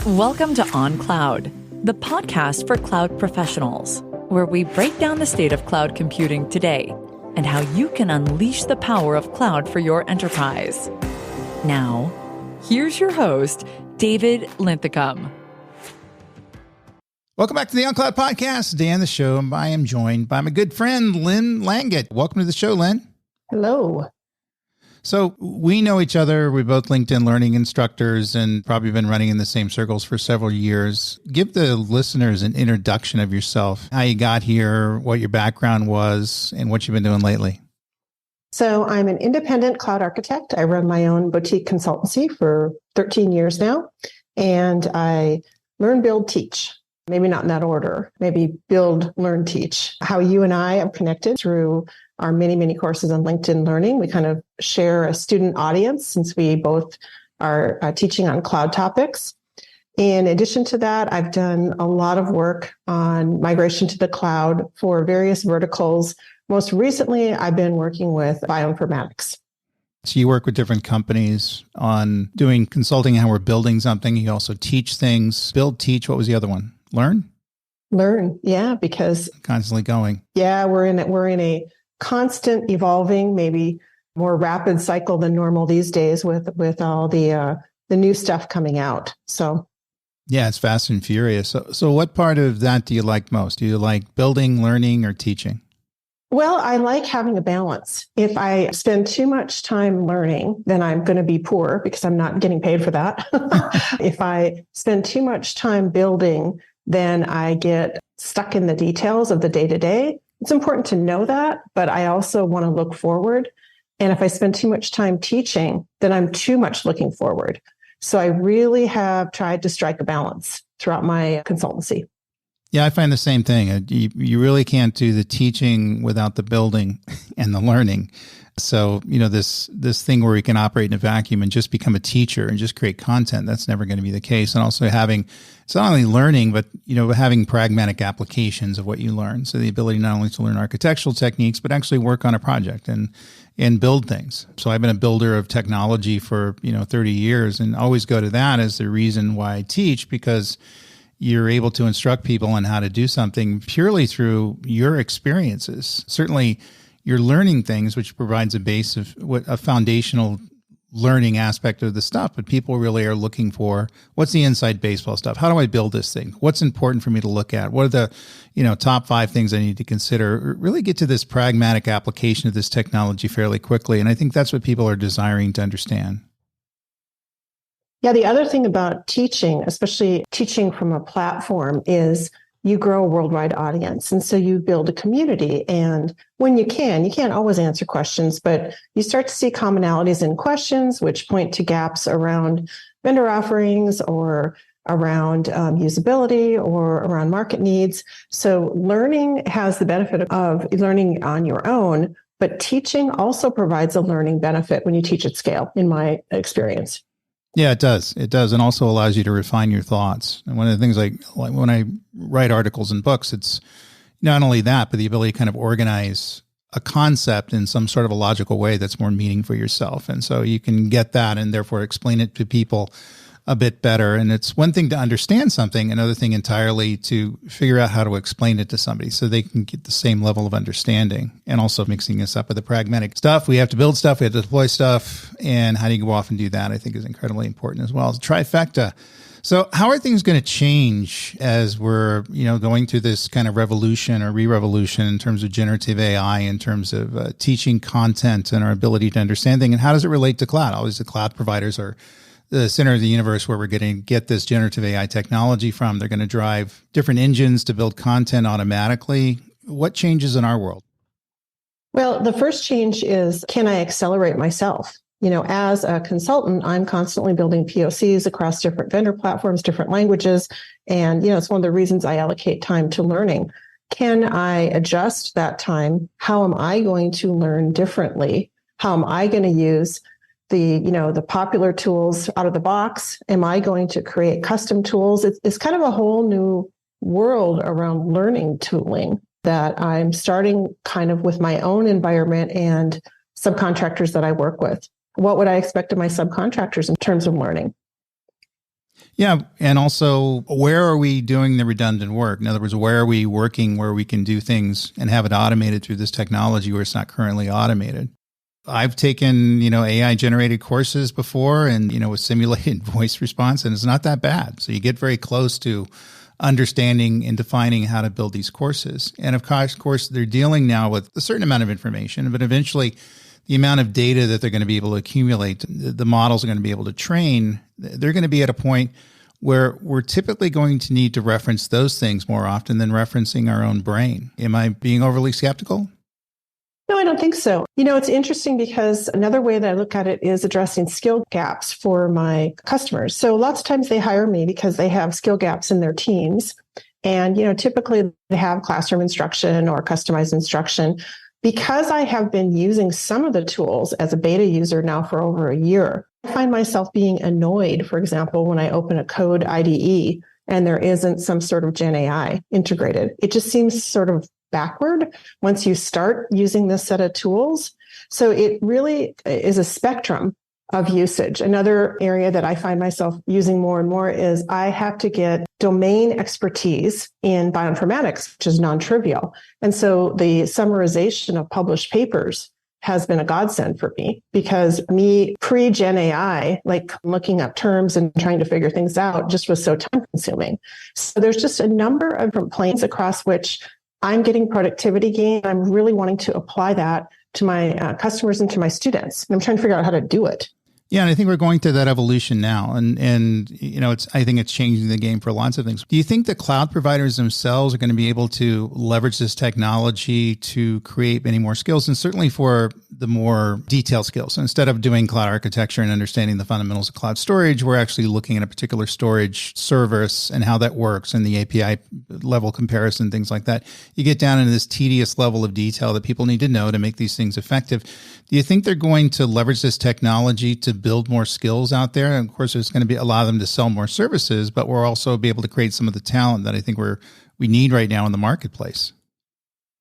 Welcome to On Cloud, the podcast for cloud professionals, where we break down the state of cloud computing today and how you can unleash the power of cloud for your enterprise. Now, here's your host, David Linthicum. Welcome back to the On Cloud podcast. Dan, the show, and I am joined by my good friend, Lynn Langett. Welcome to the show, Lynn. Hello. So we know each other. We're both LinkedIn learning instructors and probably been running in the same circles for several years. Give the listeners an introduction of yourself, how you got here, what your background was, and what you've been doing lately. So I'm an independent cloud architect. I run my own boutique consultancy for 13 years now, and I learn, build, teach. Maybe not in that order, maybe build, learn, teach. How you and I have connected through our many courses on LinkedIn Learning. We kind of share a student audience since we both are teaching on cloud topics. In addition to that, I've done a lot of work on migration to the cloud for various verticals. Most recently, I've been working with bioinformatics. So you work with different companies on doing consulting, how we're building something. You also teach things. Build, teach. What was the other one? Learn? Learn, yeah, because constantly going. Yeah, we're in a constant evolving, maybe more rapid cycle than normal these days with all the new stuff coming out. So yeah, it's fast and furious. So what part of that do you like most? Do you like building, learning, or teaching? Well, I like having a balance. If I spend too much time learning, then I'm going to be poor because I'm not getting paid for that. If I spend too much time building, then I get stuck in the details of the day-to-day. It's important to know that, but I also want to look forward. And if I spend too much time teaching, then I'm too much looking forward. So I really have tried to strike a balance throughout my consultancy. Yeah, I find the same thing. You really can't do the teaching without the building and the learning. So, this thing where we can operate in a vacuum and just become a teacher and just create content, that's never going to be the case. And also it's not only learning, but, having pragmatic applications of what you learn. So the ability not only to learn architectural techniques, but actually work on a project and build things. So I've been a builder of technology for, 30 years and always go to that as the reason why I teach, because you're able to instruct people on how to do something purely through your experiences. Certainly, you're learning things, which provides a base of a foundational learning aspect of the stuff. But people really are looking for, what's the inside baseball stuff? How do I build this thing? What's important for me to look at? What are the top 5 things I need to consider? Really get to this pragmatic application of this technology fairly quickly. And I think that's what people are desiring to understand. Yeah, the other thing about teaching, especially teaching from a platform, is you grow a worldwide audience. And so you build a community. And when you can't always answer questions, but you start to see commonalities in questions, which point to gaps around vendor offerings or around usability or around market needs. So learning has the benefit of learning on your own, but teaching also provides a learning benefit when you teach at scale, in my experience. Yeah, it does. It does. And also allows you to refine your thoughts. And one of the things like when I write articles and books, it's not only that, but the ability to kind of organize a concept in some sort of a logical way that's more meaningful for yourself. And so you can get that and therefore explain it to people a bit better. And it's one thing to understand something, another thing entirely to figure out how to explain it to somebody so they can get the same level of understanding. And also mixing this up with the pragmatic stuff. We have to build stuff, we have to deploy stuff, and how do you go off and do that, I think, is incredibly important as well. It's a trifecta. So how are things going to change as we're, going through this kind of revolution or re-revolution in terms of generative AI, in terms of teaching content and our ability to understand things? And how does it relate to cloud? Always the cloud providers are the center of the universe where we're going to get this generative AI technology from. They're going to drive different engines to build content automatically. What changes in our world? Well, the first change is, can I accelerate myself? As a consultant, I'm constantly building POCs across different vendor platforms, different languages. And, it's one of the reasons I allocate time to learning. Can I adjust that time? How am I going to learn differently? How am I going to use the popular tools out of the box? Am I going to create custom tools? It's kind of a whole new world around learning tooling that I'm starting kind of with my own environment and subcontractors that I work with. What would I expect of my subcontractors in terms of learning? Yeah. And also, where are we doing the redundant work? In other words, where are we working where we can do things and have it automated through this technology where it's not currently automated? I've taken, AI generated courses before and, with simulated voice response, and it's not that bad. So you get very close to understanding and defining how to build these courses. And of course, they're dealing now with a certain amount of information, but eventually the amount of data that they're going to be able to accumulate, the models are going to be able to train, they're going to be at a point where we're typically going to need to reference those things more often than referencing our own brain. Am I being overly skeptical? No, I don't think so. It's interesting because another way that I look at it is addressing skill gaps for my customers. So lots of times they hire me because they have skill gaps in their teams. And, typically they have classroom instruction or customized instruction. Because I have been using some of the tools as a beta user now for over a year, I find myself being annoyed, for example, when I open a code IDE and there isn't some sort of Gen AI integrated. It just seems sort of backward once you start using this set of tools. So it really is a spectrum of usage. Another area that I find myself using more and more is I have to get domain expertise in bioinformatics, which is non-trivial. And so the summarization of published papers has been a godsend for me because me pre-Gen AI, like looking up terms and trying to figure things out just was so time consuming. So there's just a number of different planes across which I'm getting productivity gain. I'm really wanting to apply that to my customers and to my students. And I'm trying to figure out how to do it. Yeah, and I think we're going through that evolution now, and I think it's changing the game for lots of things. Do you think the cloud providers themselves are going to be able to leverage this technology to create many more skills, and certainly for the more detailed skills? So instead of doing cloud architecture and understanding the fundamentals of cloud storage, we're actually looking at a particular storage service and how that works, and the API level comparison, things like that. You get down into this tedious level of detail that people need to know to make these things effective. Do you think they're going to leverage this technology to build more skills out there? And of course, there's going to allow them to sell more services, but we'll also be able to create some of the talent that I think we need right now in the marketplace.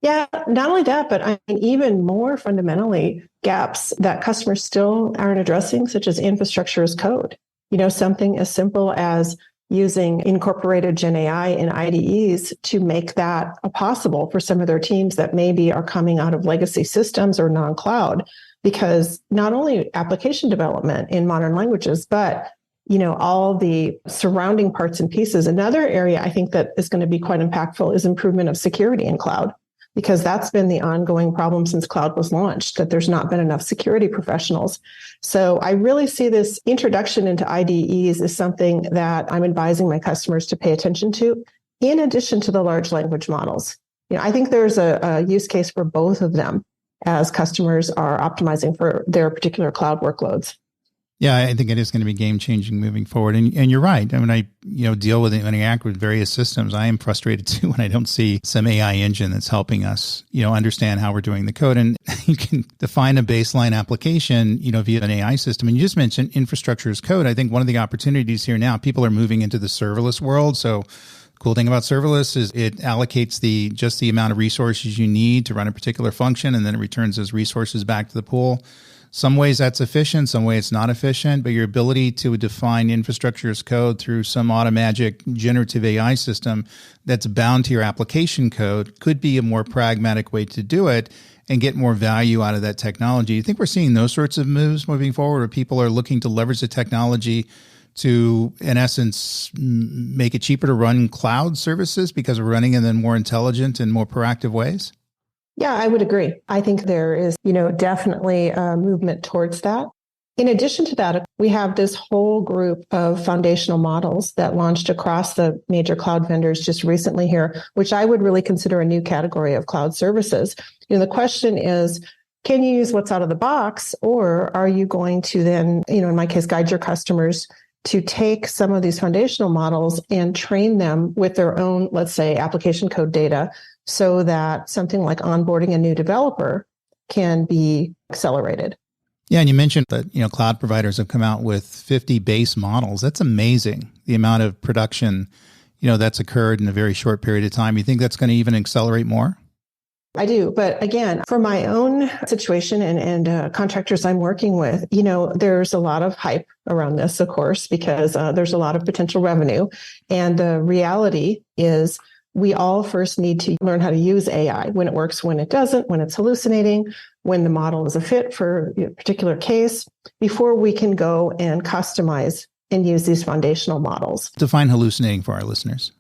Yeah, not only that, but I mean, even more fundamentally, gaps that customers still aren't addressing, such as infrastructure as code. Something as simple as using incorporated Gen AI in IDEs to make that possible for some of their teams that maybe are coming out of legacy systems or non-cloud, because not only application development in modern languages, but all the surrounding parts and pieces. Another area I think that is going to be quite impactful is improvement of security in cloud, because that's been the ongoing problem since cloud was launched, that there's not been enough security professionals. So I really see this introduction into IDEs as something that I'm advising my customers to pay attention to, in addition to the large language models. I think there's a use case for both of them as customers are optimizing for their particular cloud workloads. Yeah, I think it is going to be game changing moving forward. And you're right. I mean, I deal with it when I interact with various systems. I am frustrated too when I don't see some AI engine that's helping us, understand how we're doing the code. And you can define a baseline application, via an AI system. And you just mentioned infrastructure as code. I think one of the opportunities here now, people are moving into the serverless world. So cool thing about serverless is it allocates just the amount of resources you need to run a particular function, and then it returns those resources back to the pool. Some ways that's efficient, some way it's not efficient, but your ability to define infrastructure as code through some automatic generative AI system that's bound to your application code could be a more pragmatic way to do it and get more value out of that technology. Do you think we're seeing those sorts of moves moving forward, where people are looking to leverage the technology to, in essence, make it cheaper to run cloud services because we're running them in more intelligent and more proactive ways? Yeah, I would agree. I think there is, definitely a movement towards that. In addition to that, we have this whole group of foundational models that launched across the major cloud vendors just recently here, which I would really consider a new category of cloud services. The question is, can you use what's out of the box, or are you going to then, in my case, guide your customers to take some of these foundational models and train them with their own, let's say, application code data, so that something like onboarding a new developer can be accelerated. Yeah, and you mentioned that cloud providers have come out with 50 base models. That's amazing, the amount of production that's occurred in a very short period of time. You think that's going to even accelerate more? I do. But again, for my own situation and contractors I'm working with, there's a lot of hype around this, of course, because there's a lot of potential revenue. And the reality is we all first need to learn how to use AI, when it works, when it doesn't, when it's hallucinating, when the model is a fit for a particular case, before we can go and customize and use these foundational models. Define hallucinating for our listeners.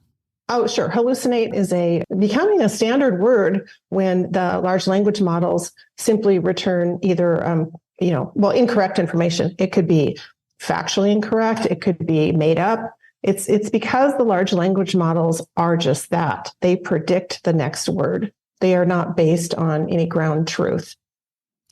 Oh, sure. Hallucinate is becoming a standard word when the large language models simply return either, incorrect information. It could be factually incorrect. It could be made up. It's because the large language models are just that. They predict the next word. They are not based on any ground truth.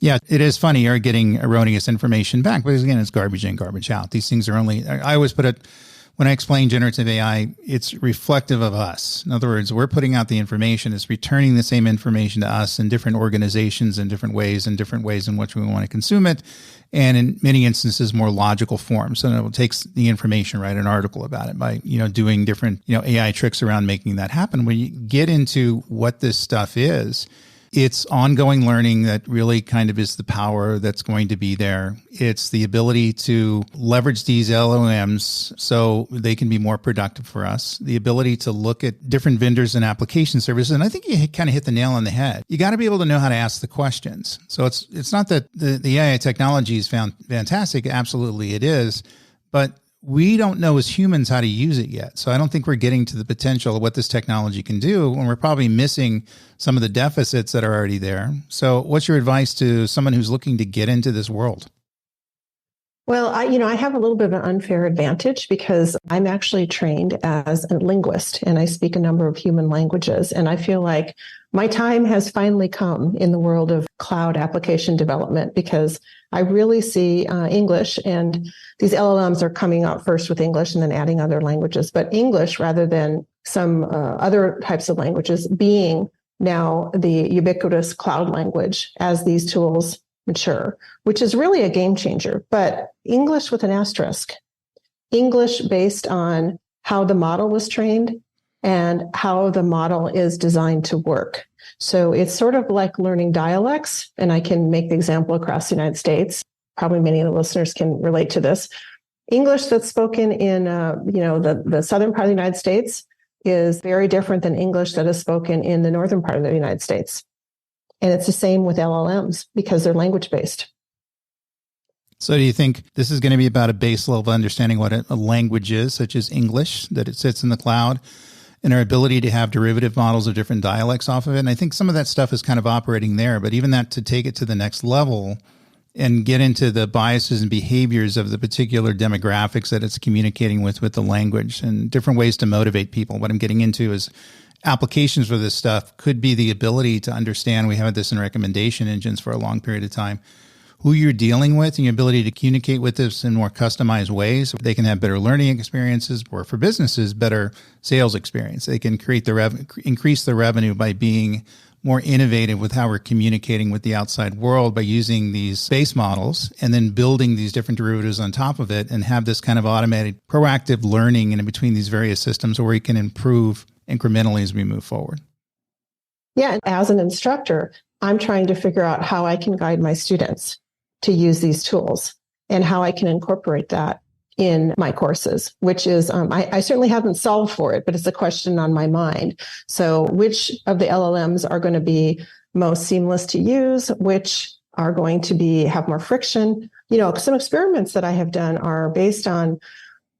Yeah, it is funny. You're getting erroneous information back, because again, it's garbage in, garbage out. These things are I always put it, when I explain generative AI, it's reflective of us. In other words, we're putting out the information. It's returning the same information to us in different organizations in different ways in which we want to consume it. And in many instances, more logical forms. So it takes the information, write an article about it by, doing different, AI tricks around making that happen. When you get into what this stuff is, it's ongoing learning that really kind of is the power that's going to be there. It's the ability to leverage these LLMs so they can be more productive for us. The ability to look at different vendors and application services. And I think you kind of hit the nail on the head. You got to be able to know how to ask the questions. So it's not that the AI technology is fantastic. Absolutely it is. But we don't know as humans how to use it yet. So I don't think we're getting to the potential of what this technology can do, and we're probably missing some of the deficits that are already there. So what's your advice to someone who's looking to get into this world? Well, I have a little bit of an unfair advantage because I'm actually trained as a linguist and I speak a number of human languages. And I feel like my time has finally come in the world of cloud application development because I really see English, and these LLMs are coming out first with English and then adding other languages, but English rather than some other types of languages being now the ubiquitous cloud language as these tools mature, which is really a game changer. But English with an asterisk, English based on how the model was trained and how the model is designed to work. So it's sort of like learning dialects, and I can make the example across the United States. Probably many of the listeners can relate to this. English that's spoken in the southern part of the United States is very different than English that is spoken in the northern part of the United States. And it's the same with LLMs because they're language-based. So do you think this is going to be about a base level of understanding what a language is, such as English, that it sits in the cloud, and our ability to have derivative models of different dialects off of it? And I think some of that stuff is kind of operating there, but even that to take it to the next level and get into the biases and behaviors of the particular demographics that it's communicating with the language and different ways to motivate people. What I'm getting into is applications for this stuff could be the ability to understand, we have this in recommendation engines for a long period of time, who you're dealing with and your ability to communicate with this in more customized ways. They can have better learning experiences, or for businesses, better sales experience. They can create increase the revenue by being more innovative with how we're communicating with the outside world by using these base models and then building these different derivatives on top of it, and have this kind of automated proactive learning in between these various systems where we can improve incrementally as we move forward. Yeah. As an instructor, I'm trying to figure out how I can guide my students to use these tools and how I can incorporate that in my courses, which is, I certainly haven't solved for it, but it's a question on my mind. So which of the LLMs are going to be most seamless to use? Which are going to have more friction? Some experiments that I have done are based on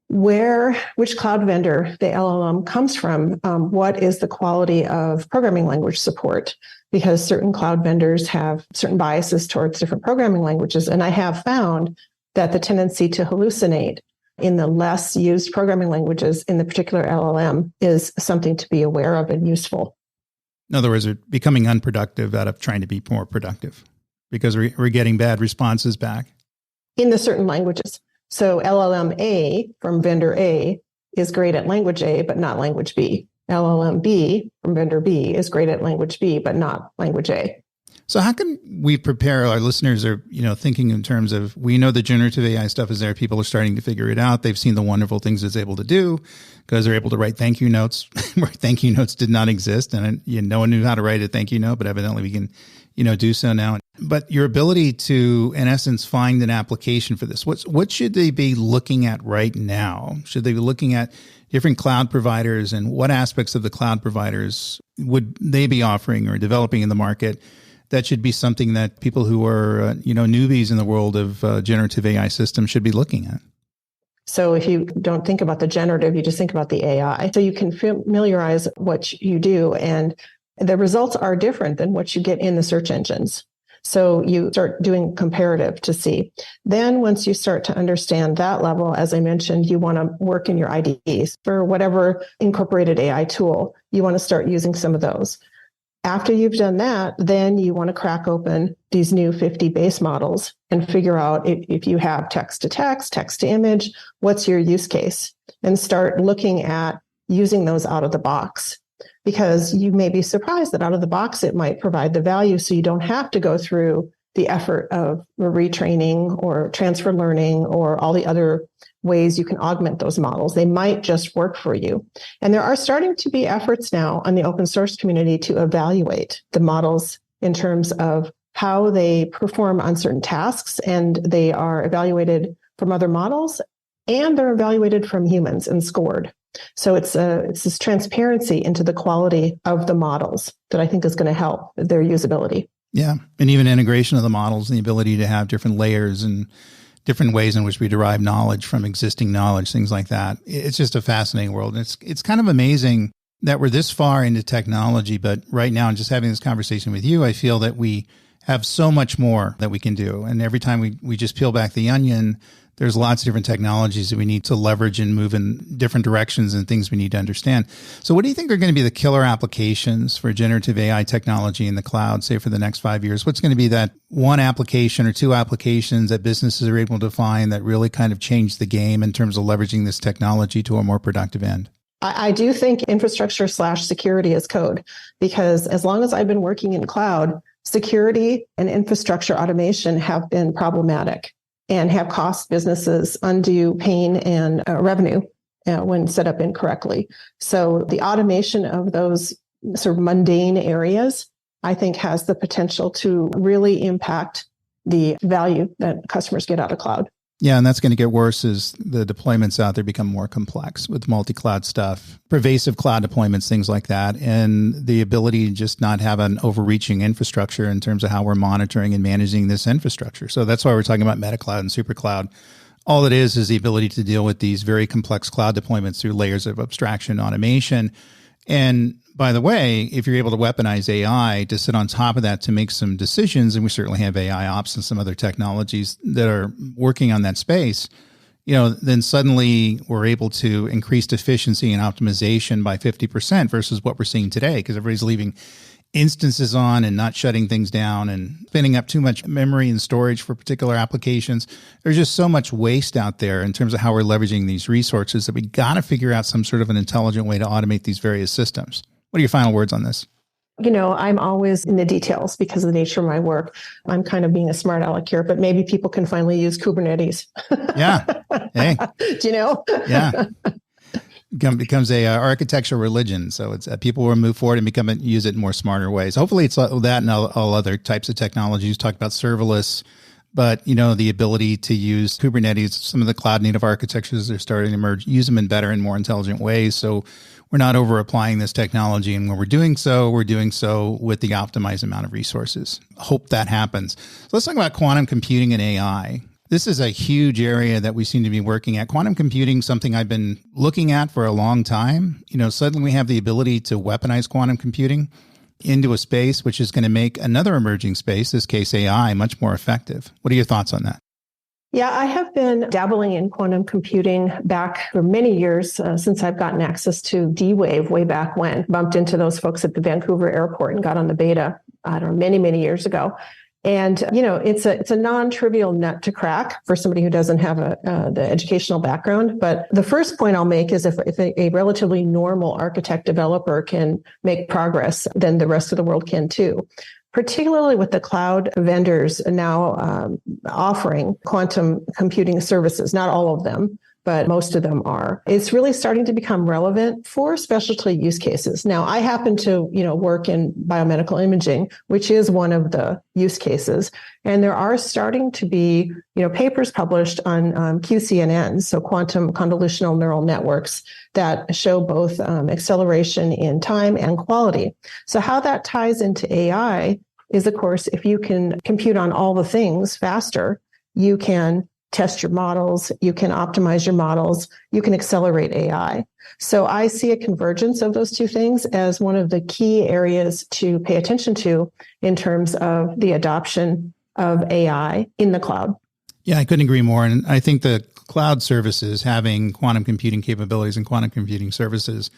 which cloud vendor the LLM comes from, what is the quality of programming language support, because certain cloud vendors have certain biases towards different programming languages. And I have found that the tendency to hallucinate in the less used programming languages in the particular LLM is something to be aware of and useful. In other words, they're becoming unproductive out of trying to be more productive because we're getting bad responses back. In the certain languages. So LLM A from vendor A is great at language A, but not language B. LLM B from vendor B is great at language B, but not language A. So how can we prepare our listeners are, thinking in terms of, we know the generative AI stuff is there. People are starting to figure it out. They've seen the wonderful things it's able to do because they're able to write thank you notes where thank you notes did not exist. And no one knew how to write a thank you note, but evidently we can, do so now. But your ability to, in essence, find an application for this, what should they be looking at right now? Should they be looking at different cloud providers, and what aspects of the cloud providers would they be offering or developing in the market? That should be something that people who are, newbies in the world of generative AI systems should be looking at. So if you don't think about the generative, you just think about the AI. So you can familiarize what you do, and the results are different than what you get in the search engines. So you start doing comparative to see. Then once you start to understand that level, as I mentioned, you want to work in your IDEs for whatever incorporated AI tool. You want to start using some of those. After you've done that, then you want to crack open these new 50 base models and figure out if you have text to text, text to image, what's your use case, and start looking at using those out of the box. Because you may be surprised that out of the box, it might provide the value so you don't have to go through the effort of retraining or transfer learning or all the other ways you can augment those models. They might just work for you. And there are starting to be efforts now on the open source community to evaluate the models in terms of how they perform on certain tasks. And they are evaluated from other models, and they're evaluated from humans and scored. So it's this transparency into the quality of the models that I think is going to help their usability. Yeah. And even integration of the models and the ability to have different layers and different ways in which we derive knowledge from existing knowledge, things like that. It's just a fascinating world. And it's kind of amazing that we're this far into technology. But right now, just having this conversation with you, I feel that we have so much more that we can do. And every time we just peel back the onion, there's lots of different technologies that we need to leverage and move in different directions and things we need to understand. So what do you think are going to be the killer applications for generative AI technology in the cloud, say for the next 5 years? What's going to be that one application or two applications that businesses are able to find that really kind of change the game in terms of leveraging this technology to a more productive end? I do think infrastructure/security is code, because as long as I've been working in cloud, security and infrastructure automation have been problematic and have cost businesses undue pain and revenue when set up incorrectly. So the automation of those sort of mundane areas, I think, has the potential to really impact the value that customers get out of cloud. Yeah, and that's going to get worse as the deployments out there become more complex with multi-cloud stuff, pervasive cloud deployments, things like that, and the ability to just not have an overreaching infrastructure in terms of how we're monitoring and managing this infrastructure. So that's why we're talking about meta cloud and super cloud. All it is the ability to deal with these very complex cloud deployments through layers of abstraction, automation. And by the way, if you're able to weaponize AI to sit on top of that to make some decisions, and we certainly have AI ops and some other technologies that are working on that space, then suddenly we're able to increase efficiency and optimization by 50% versus what we're seeing today, because everybody's leaving instances on and not shutting things down and spinning up too much memory and storage for particular applications. There's just so much waste out there in terms of how we're leveraging these resources that we got to figure out some sort of an intelligent way to automate these various systems. What are your final words on this? I'm always in the details because of the nature of my work. I'm kind of being a smart aleck here, but maybe people can finally use Kubernetes. Yeah. Hey. Do you know? Yeah. Becomes a architectural religion. So it's people will move forward and use it in more smarter ways. Hopefully it's that and all other types of technologies. Talk about serverless, but the ability to use Kubernetes, some of the cloud native architectures are starting to emerge, use them in better and more intelligent ways. So we're not over applying this technology. And when we're doing so with the optimized amount of resources. Hope that happens. So let's talk about quantum computing and AI. This is a huge area that we seem to be working at. Quantum computing, something I've been looking at for a long time. Suddenly we have the ability to weaponize quantum computing into a space which is going to make another emerging space, this case AI, much more effective. What are your thoughts on that? Yeah, I have been dabbling in quantum computing back for many years since I've gotten access to D-Wave way back when. Bumped into those folks at the Vancouver airport and got on the beta, many, many years ago. And, it's a non-trivial nut to crack for somebody who doesn't have the educational background. But the first point I'll make is if a relatively normal architect developer can make progress, then the rest of the world can too. particularly with the cloud vendors now offering quantum computing services. Not all of them, but most of them are. It's really starting to become relevant for specialty use cases. Now, I happen to, work in biomedical imaging, which is one of the use cases. And there are starting to be, papers published on QCNNs, so quantum convolutional neural networks, that show both acceleration in time and quality. So how that ties into AI is, of course, if you can compute on all the things faster, you can test your models, you can optimize your models, you can accelerate AI. So I see a convergence of those two things as one of the key areas to pay attention to in terms of the adoption of AI in the cloud. Yeah, I couldn't agree more. And I think the cloud services having quantum computing capabilities and quantum computing services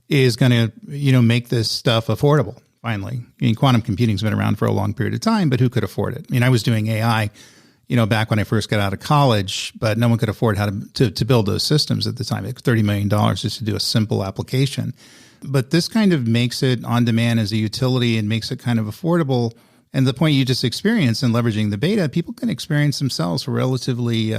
is going to, make this stuff affordable, finally. I mean, quantum computing's been around for a long period of time, but who could afford it? I mean, I was doing AI back when I first got out of college, but no one could afford how to build those systems at the time. It was $30 million just to do a simple application. But this kind of makes it on demand as a utility and makes it kind of affordable. And the point you just experienced in leveraging the beta, people can experience themselves for relatively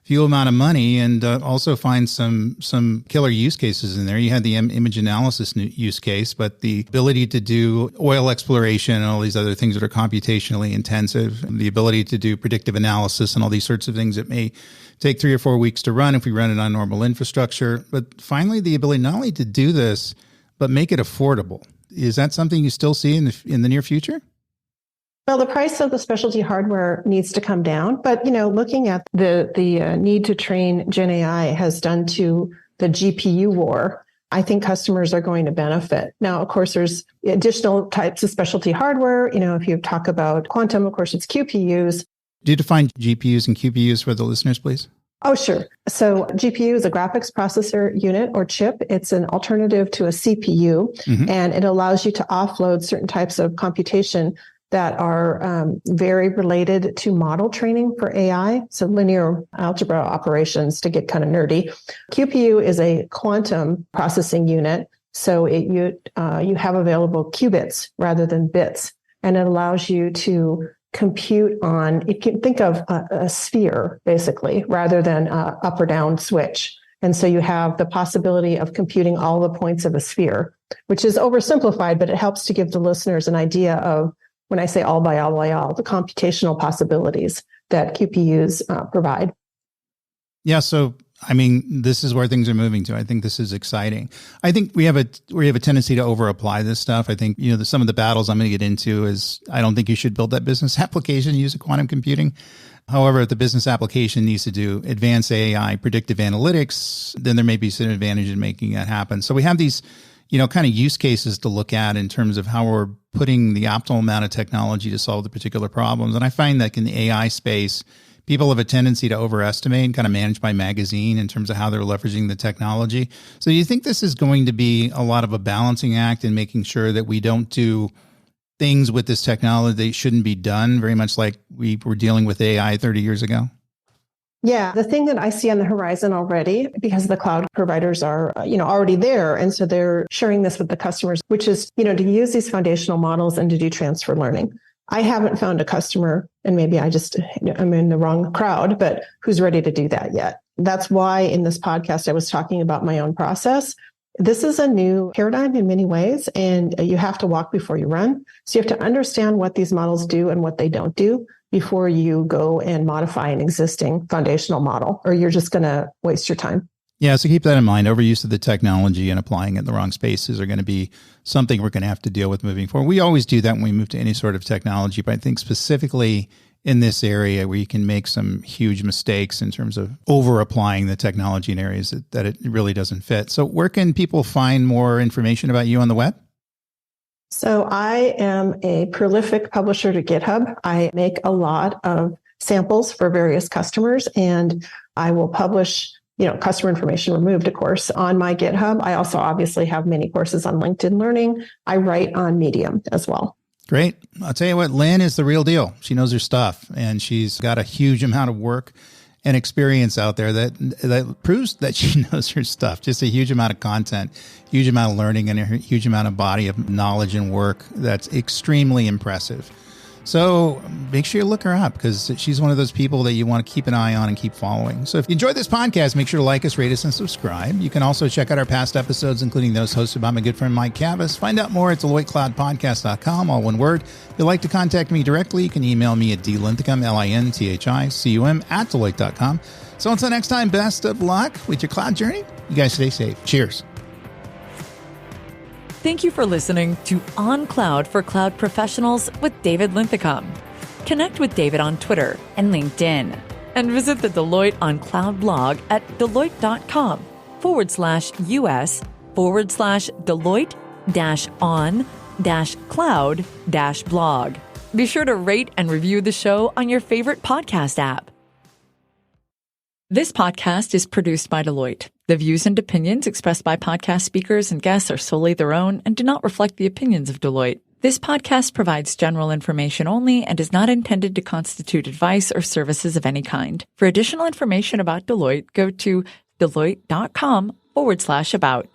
few amount of money and also find some killer use cases in there. You had the image analysis use case, but the ability to do oil exploration and all these other things that are computationally intensive, the ability to do predictive analysis and all these sorts of things that may take 3 or 4 weeks to run if we run it on normal infrastructure. But finally, the ability not only to do this, but make it affordable. Is that something you still see in the near future? Well, the price of the specialty hardware needs to come down, but looking at the need to train Gen AI has done to the GPU war, I think customers are going to benefit. Now, of course, there's additional types of specialty hardware. If you talk about quantum, of course, it's QPUs. Do you define GPUs and QPUs for the listeners, please? Oh, sure. So GPU is a graphics processor unit or chip. It's an alternative to a CPU, and it allows you to offload certain types of computation that are very related to model training for AI, so linear algebra operations to get kind of nerdy. QPU is a quantum processing unit, so you have available qubits rather than bits, and it allows you to compute on, you can think of a sphere, basically, rather than a up or down switch. And so you have the possibility of computing all the points of a sphere, which is oversimplified, but it helps to give the listeners an idea of, when I say all by all, the computational possibilities that QPUs provide. Yeah. So, I mean, this is where things are moving to. I think this is exciting. I think we have a tendency to over apply this stuff. I think, some of the battles I'm going to get into is I don't think you should build that business application using quantum computing. However, if the business application needs to do advanced AI, predictive analytics, then there may be some advantage in making that happen. So we have these kind of use cases to look at in terms of how we're putting the optimal amount of technology to solve the particular problems. And I find that in the AI space, people have a tendency to overestimate and kind of manage by magazine in terms of how they're leveraging the technology. So do you think this is going to be a lot of a balancing act in making sure that we don't do things with this technology that shouldn't be done, very much like we were dealing with AI 30 years ago? Yeah, the thing that I see on the horizon already, because the cloud providers are, already there. And so they're sharing this with the customers, which is, to use these foundational models and to do transfer learning. I haven't found a customer, and maybe I'm in the wrong crowd, but who's ready to do that yet. That's why in this podcast, I was talking about my own process. This is a new paradigm in many ways, and you have to walk before you run. So you have to understand what these models do and what they don't do before you go and modify an existing foundational model, or you're just going to waste your time. Yeah, so keep that in mind. Overuse of the technology and applying it in the wrong spaces are going to be something we're going to have to deal with moving forward. We always do that when we move to any sort of technology, but I think specifically in this area where you can make some huge mistakes in terms of over applying the technology in areas that it really doesn't fit. So where can people find more information about you on the web? So I am a prolific publisher to GitHub. I make a lot of samples for various customers, and I will publish, customer information removed, of course, on my GitHub. I also obviously have many courses on LinkedIn Learning. I write on Medium as well. Great. I'll tell you what, Lynn is the real deal. She knows her stuff, and she's got a huge amount of work and experience out there that proves that she knows her stuff. Just a huge amount of content, huge amount of learning, and a huge amount of body of knowledge and work that's extremely impressive. So make sure you look her up because she's one of those people that you want to keep an eye on and keep following. So if you enjoyed this podcast, make sure to like us, rate us, and subscribe. You can also check out our past episodes, including those hosted by my good friend Mike Cavas. Find out more at DeloitteCloudPodcast.com, all one word. If you'd like to contact me directly, you can email me at dlinthicum, LINTHICUM, at Deloitte.com. So until next time, best of luck with your cloud journey. You guys stay safe. Cheers. Thank you for listening to On Cloud for Cloud Professionals with David Linthicum. Connect with David on Twitter and LinkedIn. And visit the Deloitte on Cloud blog at Deloitte.com/US/Deloitte-on-cloud-blog. Be sure to rate and review the show on your favorite podcast app. This podcast is produced by Deloitte. The views and opinions expressed by podcast speakers and guests are solely their own and do not reflect the opinions of Deloitte. This podcast provides general information only and is not intended to constitute advice or services of any kind. For additional information about Deloitte, go to Deloitte.com/about.